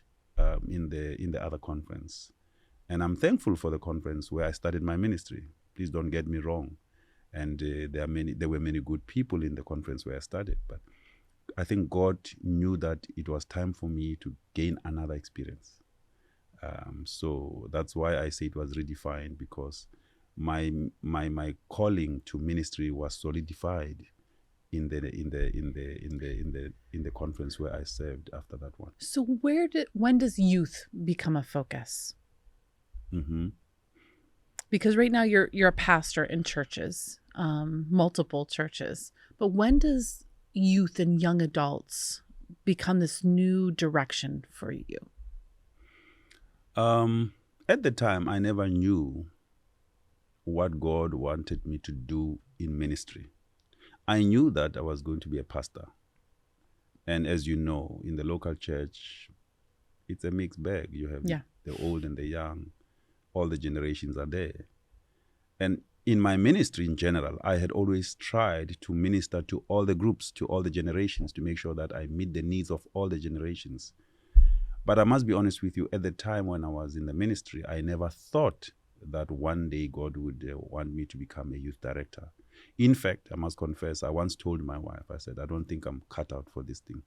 in the other conference, and I'm thankful for the conference where I started my ministry. Please don't get me wrong, and there were many good people in the conference where I started. But I think God knew that it was time for me to gain another experience. So that's why I say it was redefined, because my calling to ministry was solidified in the conference where I served after that one. So when does youth become a focus? Mm-hmm. Because right now you're a pastor in churches, multiple churches. But when does youth and young adults become this new direction for you? At the time, I never knew what God wanted me to do in ministry. I knew that I was going to be a pastor. And as you know, in the local church, it's a mixed bag. You have the old and the young. All the generations are there. And in my ministry in general, I had always tried to minister to all the groups, to all the generations, to make sure that I meet the needs of all the generations. But I must be honest with you, at the time when I was in the ministry, I never thought that one day God would want me to become a youth director. In fact, I must confess, I once told my wife, I said, I don't think I'm cut out for this thing.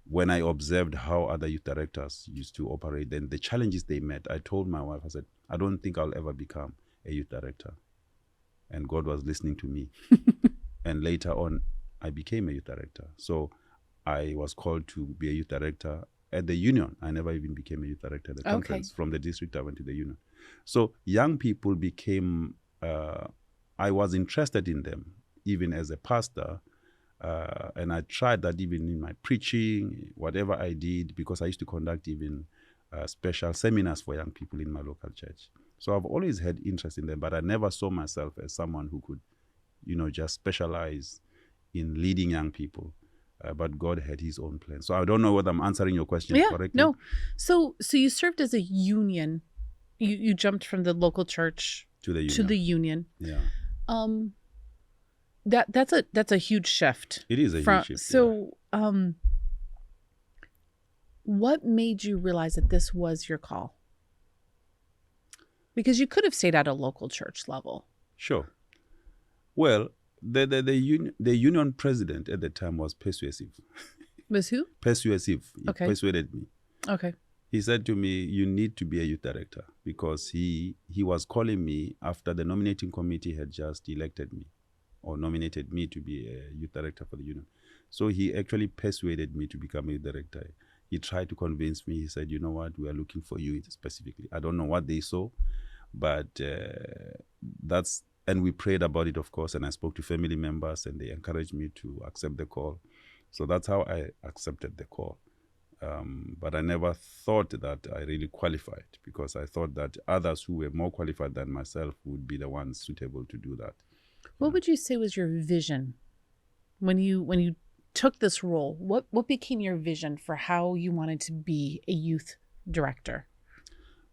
When I observed how other youth directors used to operate and the challenges they met, I told my wife, I said, I don't think I'll ever become a youth director. And God was listening to me. And later on, I became a youth director. So I was called to be a youth director at the union. I never even became a youth director at the conference. From the district, I went to the union. So young people became, I was interested in them, even as a pastor. And I tried that even in my preaching, whatever I did, because I used to conduct even special seminars for young people in my local church. So I've always had interest in them, but I never saw myself as someone who could, just specialize in leading young people. But God had his own plan. So I don't know whether I'm answering your question correctly. No. So you served as a union. You jumped from the local church to the union. Yeah. That's a huge shift. It is a huge shift. So what made you realize that this was your call? Because you could have stayed at a local church level. Sure. Well, the union president at the time was persuasive. Was who? Persuasive. He persuaded me. Okay. He said to me, you need to be a youth director, because he was calling me after the nominating committee had just elected me or nominated me to be a youth director for the union. So he actually persuaded me to become a youth director. He tried to convince me. He said, you know what, we are looking for you specifically. I don't know what they saw, but and we prayed about it, of course, and I spoke to family members and they encouraged me to accept the call. So that's how I accepted the call. But I never thought that I really qualified, because I thought that others who were more qualified than myself would be the ones suitable to do that. What would you say was your vision when you took this role? What became your vision for how you wanted to be a youth director?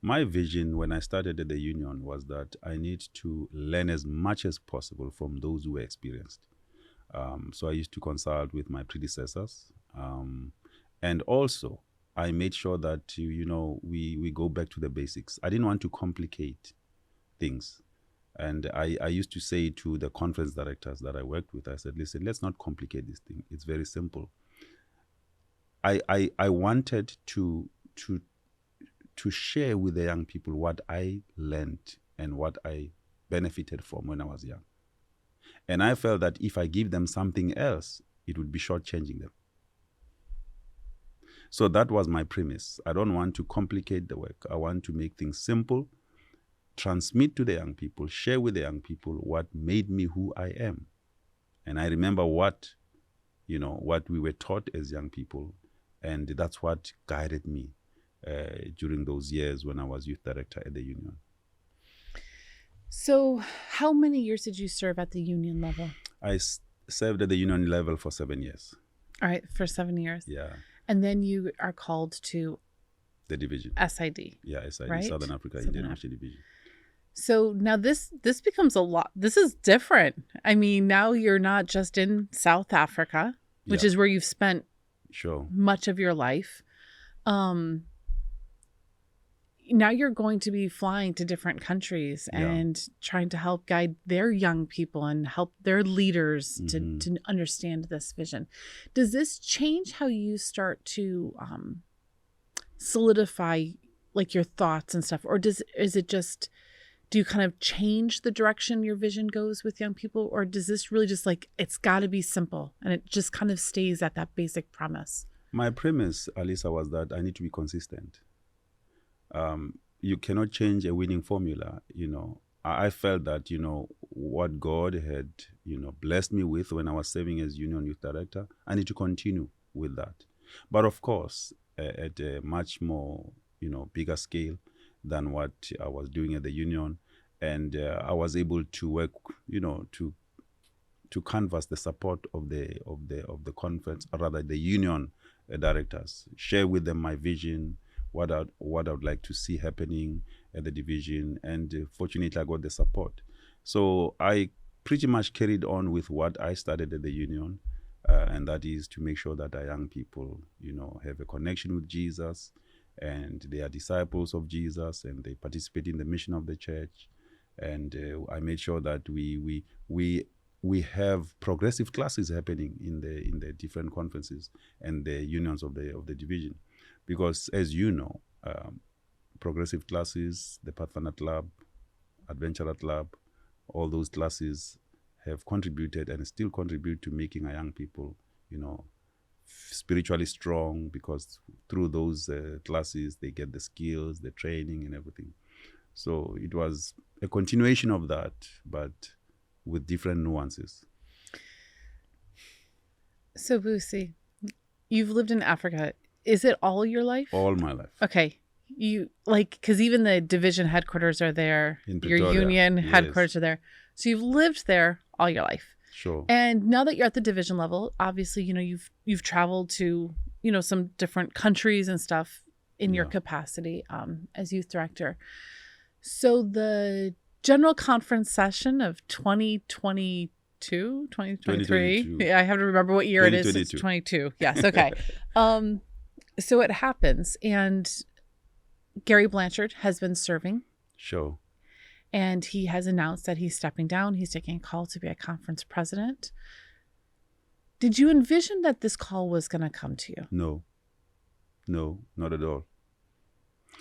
My vision when I started at the union was that I need to learn as much as possible from those who were experienced. So I used to consult with my predecessors. And also, I made sure that, we go back to the basics. I didn't want to complicate things. And I used to say to the conference directors that I worked with, I said, listen, let's not complicate this thing. It's very simple. I wanted to share with the young people what I learned and what I benefited from when I was young. And I felt that if I give them something else, it would be shortchanging them. So that was my premise. I don't want to complicate the work. I want to make things simple, transmit to the young people, share with the young people what made me who I am. And I remember what we were taught as young people, and that's what guided me during those years when I was youth director at the union. So how many years did you serve at the union level? I served at the union level for 7 years. All right, for 7 years. Yeah. And then you are called to the division. SID. Yeah, SID, right? Southern Africa Indian Mission Division. So now this becomes a lot. This is different. I mean, now you're not just in South Africa, which is where you've spent much of your life. Now you're going to be flying to different countries and trying to help guide their young people and help their leaders to understand this vision. Does this change how you start to solidify like your thoughts and stuff? Or do you kind of change the direction your vision goes with young people? Or does this really just it's got to be simple and it just kind of stays at that basic premise? My premise, Alisa, was that I need to be consistent. You cannot change a winning formula, I felt that, what God had, blessed me with when I was serving as Union Youth Director, I need to continue with that. But of course, at a much more, bigger scale than what I was doing at the Union. And I was able to work, to canvass the support of the conference, or rather the Union directors, share with them my vision, what I would like to see happening at the division, and fortunately I got the support. So I pretty much carried on with what I started at the Union, and that is to make sure that our young people, have a connection with Jesus, and they are disciples of Jesus, and they participate in the mission of the church. And I made sure that we have progressive classes happening in the different conferences and the unions of the division, because as you know, progressive classes, the Pathfinder Club, Adventurer Club, all those classes have contributed and still contribute to making our young people, spiritually strong, because through those classes they get the skills, the training, and everything. So it was a continuation of that, but with different nuances. So Busi, you've lived in Africa. Is it all your life? All my life. Okay. You because even the division headquarters are there. In your Pretoria, union yes. headquarters are there. So you've lived there all your life. Sure. And now that you're at the division level, obviously, you've traveled to, some different countries and stuff in your capacity as youth director. So the General Conference session of 2022, 2023. Yeah, I have to remember what year it is. It's 22. Yes. Okay. So it happens, and Gary Blanchard has been serving. Sure. And he has announced that he's stepping down. He's taking a call to be a conference president. Did you envision that this call was going to come to you? No, not at all.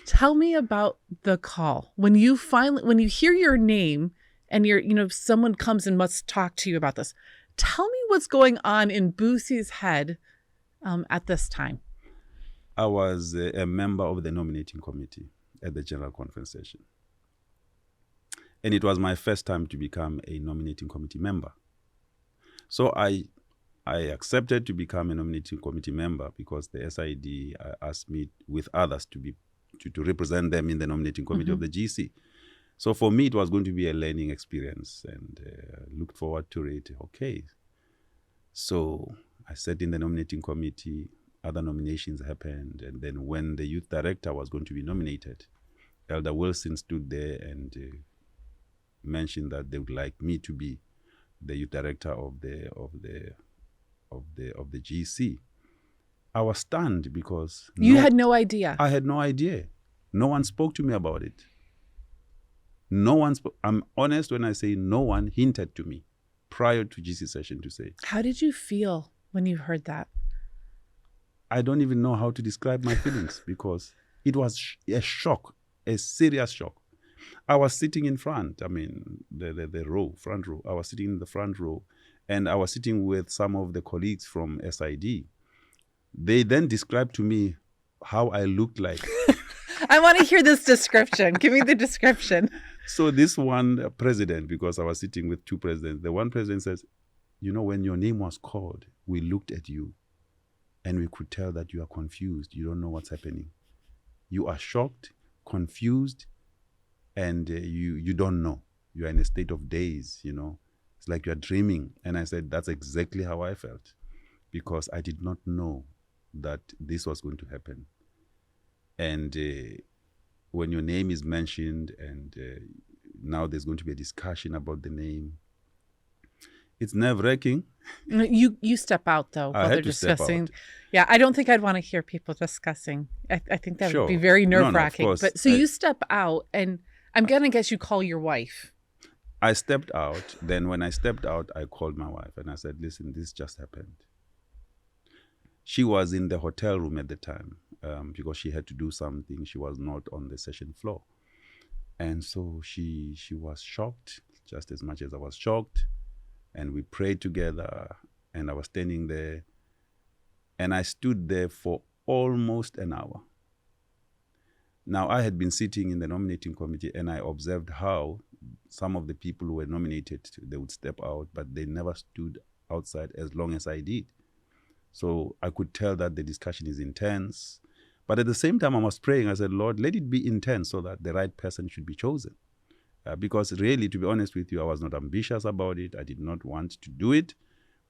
Tell me about the call. When you hear your name and someone comes and must talk to you about this, tell me what's going on in Busi's head at this time. I was a member of the nominating committee at the General Conference session. And it was my first time to become a nominating committee member. So I accepted to become a nominating committee member because the SID asked me with others to represent them in the nominating committee of the GC. So for me, it was going to be a learning experience, and looked forward to it. Okay. So I sat in the nominating committee, other nominations happened, and then when the youth director was going to be nominated, Elder Wilson stood there and mentioned that they would like me to be the youth director of the GC. I was stunned because you had no idea. I had no idea. No one spoke to me about it. No one I'm honest when I say no one hinted to me prior to GC session to say. How did you feel when you heard that? I don't even know how to describe my feelings because it was a shock, a serious shock. I was sitting in front, the front row. I was sitting in the front row, and I was sitting with some of the colleagues from SID. They then described to me how I looked like. I want to hear this description. Give me the description. So this one president, because I was sitting with two presidents, the one president says, when your name was called, we looked at you and we could tell that you are confused. You don't know what's happening. You are shocked, confused, and you don't know. You are in a state of daze, It's like you're dreaming. And I said, that's exactly how I felt, because I did not know that this was going to happen. And when your name is mentioned and now there's going to be a discussion about the name, it's nerve-wracking. You step out, though, while they're discussing. Yeah, I don't think I'd want to hear people discussing. I think that would be very nerve-wracking. No, but so you step out, and I'm going to guess you call your wife. I stepped out. Then when I stepped out, I called my wife, and I said, listen, this just happened. She was in the hotel room at the time because she had to do something. She was not on the session floor. And so she was shocked, just as much as I was shocked. And we prayed together, and I was standing there. And I stood there for almost an hour. Now, I had been sitting in the nominating committee, and I observed how some of the people who were nominated, they would step out, but they never stood outside as long as I did. So I could tell that the discussion is intense. But at the same time, I was praying. I said, Lord, let it be intense so that the right person should be chosen. Because really, to be honest with you, I was not ambitious about it. I did not want to do it,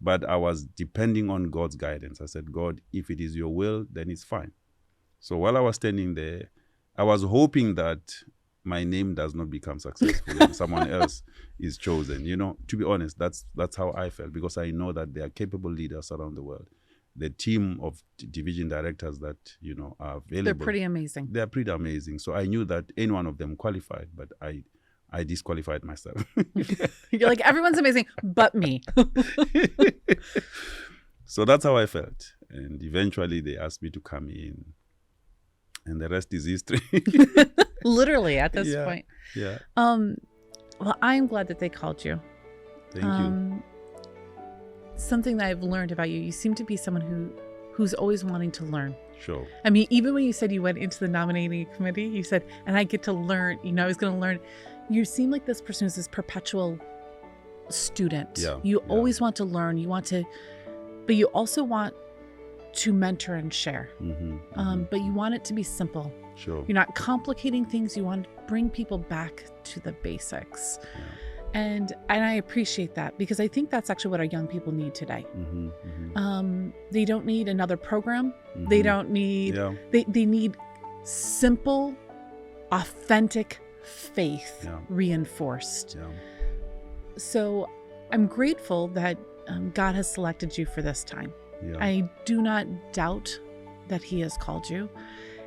but I was depending on God's guidance. I said, God, if it is your will, then it's fine. So while I was standing there, I was hoping that my name does not become successful and someone else is chosen. You know, to be honest, that's how I felt, because I know that there are capable leaders around the world. The team of division directors that, you know, are available. They're pretty amazing. They're pretty amazing. So I knew that any one of them qualified, but I disqualified myself. You're like, everyone's amazing, but me. So that's how I felt. And eventually they asked me to come in. And the rest is history. Literally at this point. Yeah. Well, I'm glad that they called you. Thank you. Something that I've learned about you, you seem to be someone who's always wanting to learn. Sure. I mean, even when you said you went into the nominating committee, you said, and I get to learn, you know, I was going to learn. You seem like this person who's this perpetual student. Yeah. You always want to learn. You want to, but you also want to mentor and share. But you want it to be simple. Sure. You're not complicating things. You want to bring people back to the basics. Yeah. And I appreciate that, because I think that's actually what our young people need today. They don't need another program. They don't need, they need simple, authentic faith reinforced. So I'm grateful that God has selected you for this time. I do not doubt that he has called you.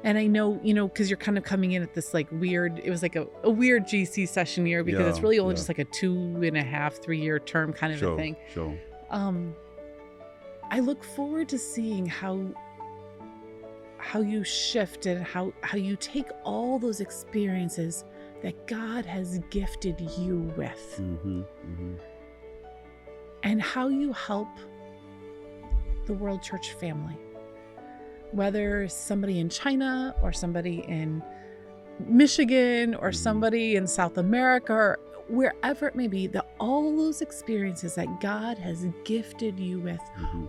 And I know, you know, because you're kind of coming in at this like weird, it was like a weird GC session year, because it's really only just like a 2.5, 3 year term kind of a thing. Sure. I look forward to seeing how you shift and how you take all those experiences that God has gifted you with, and how you help the World Church family. Whether somebody in China or somebody in Michigan or somebody in South America or wherever it may be, that all those experiences that God has gifted you with,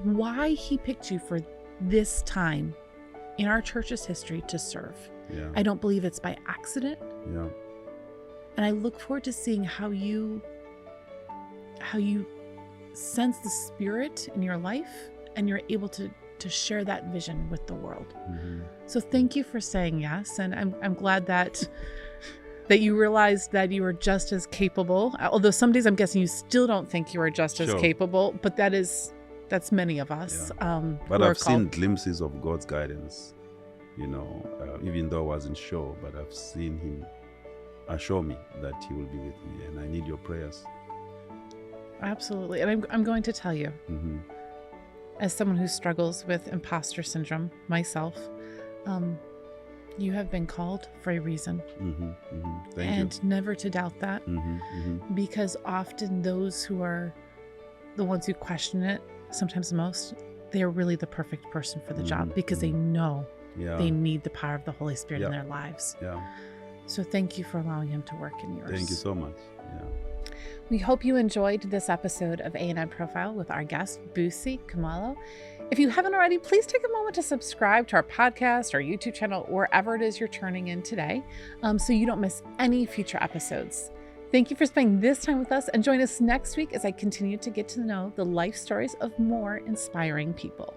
why he picked you for this time in our church's history to serve. I don't believe it's by accident. And I look forward to seeing how you sense the Spirit in your life, and you're able to share that vision with the world. So thank you for saying yes. And I'm glad that you realized that you were just as capable. Although some days I'm guessing you still don't think you are just as capable, but that's many of us. But I've seen glimpses of God's guidance, you know, even though I wasn't sure, but I've seen him assure me that he will be with me, and I need your prayers. Absolutely. And I'm going to tell you, as someone who struggles with imposter syndrome myself, you have been called for a reason. Thank you. Never to doubt that, because often those who are the ones who question it, sometimes the most, they are really the perfect person for the job, because they know they need the power of the Holy Spirit in their lives. So thank you for allowing him to work in yours. Thank you so much. We hope you enjoyed this episode of A&M Profile with our guest, Busi Khumalo. If you haven't already, please take a moment to subscribe to our podcast, our YouTube channel, wherever it is you're turning in today, so you don't miss any future episodes. Thank you for spending this time with us, and join us next week as I continue to get to know the life stories of more inspiring people.